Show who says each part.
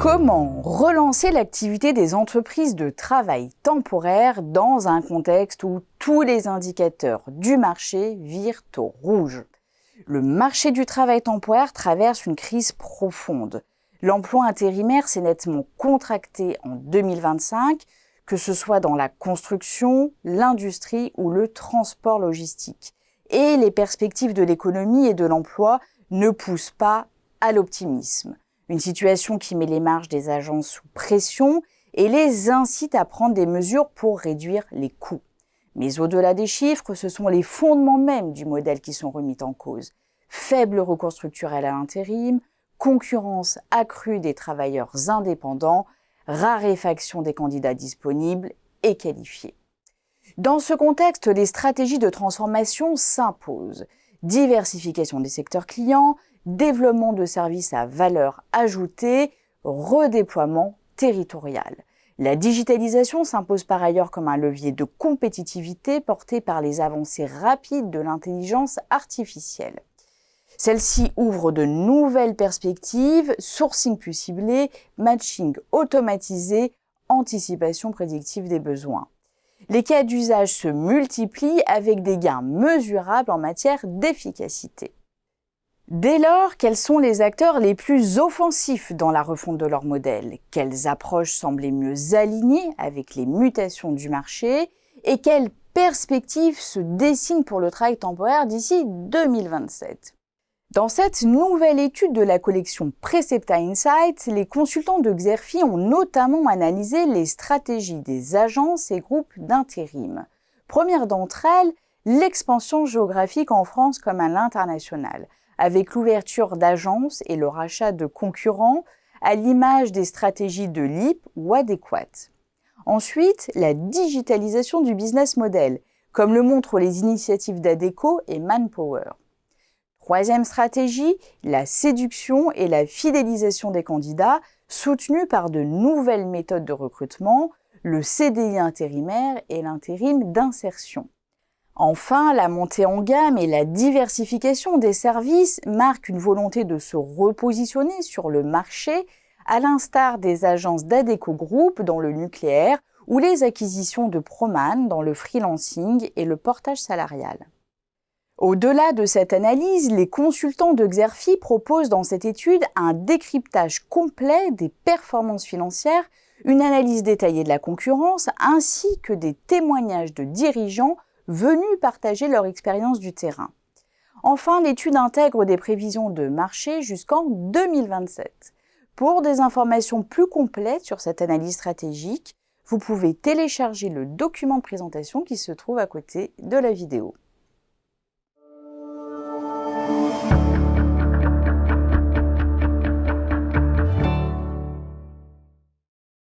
Speaker 1: Comment relancer l'activité des entreprises de travail temporaire dans un contexte où tous les indicateurs du marché virent au rouge? Le marché du travail temporaire traverse une crise profonde. L'emploi intérimaire s'est nettement contracté en 2025, que ce soit dans la construction, l'industrie ou le transport logistique. Et les perspectives de l'économie et de l'emploi ne poussent pas à l'optimisme. Une situation qui met les marges des agences sous pression et les incite à prendre des mesures pour réduire les coûts. Mais au-delà des chiffres, ce sont les fondements mêmes du modèle qui sont remis en cause. Faible recours structurel à l'intérim, concurrence accrue des travailleurs indépendants, raréfaction des candidats disponibles et qualifiés. Dans ce contexte, les stratégies de transformation s'imposent. Diversification des secteurs clients, développement de services à valeur ajoutée, redéploiement territorial. La digitalisation s'impose par ailleurs comme un levier de compétitivité porté par les avancées rapides de l'intelligence artificielle. Celle-ci ouvre de nouvelles perspectives, sourcing plus ciblé, matching automatisé, anticipation prédictive des besoins. Les cas d'usage se multiplient avec des gains mesurables en matière d'efficacité. Dès lors, quels sont les acteurs les plus offensifs dans la refonte de leur modèle? Quelles approches semblent les mieux alignées avec les mutations du marché? Et quelles perspectives se dessinent pour le travail temporaire d'ici 2027? Dans cette nouvelle étude de la collection Precepta Insights, les consultants de Xerfi ont notamment analysé les stratégies des agences et groupes d'intérim. Première d'entre elles, l'expansion géographique en France comme à l'international, avec l'ouverture d'agences et le rachat de concurrents, à l'image des stratégies de LIP ou Adéquate. Ensuite, la digitalisation du business model, comme le montrent les initiatives d'Adecco et Manpower. Troisième stratégie, la séduction et la fidélisation des candidats, soutenues par de nouvelles méthodes de recrutement, le CDI intérimaire et l'intérim d'insertion. Enfin, la montée en gamme et la diversification des services marquent une volonté de se repositionner sur le marché, à l'instar des agences d'Adecco Group dans le nucléaire ou les acquisitions de Proman dans le freelancing et le portage salarial. Au-delà de cette analyse, les consultants de Xerfi proposent dans cette étude un décryptage complet des performances financières, une analyse détaillée de la concurrence, ainsi que des témoignages de dirigeants venus partager leur expérience du terrain. Enfin, l'étude intègre des prévisions de marché jusqu'en 2027. Pour des informations plus complètes sur cette analyse stratégique, vous pouvez télécharger le document de présentation qui se trouve à côté de la vidéo.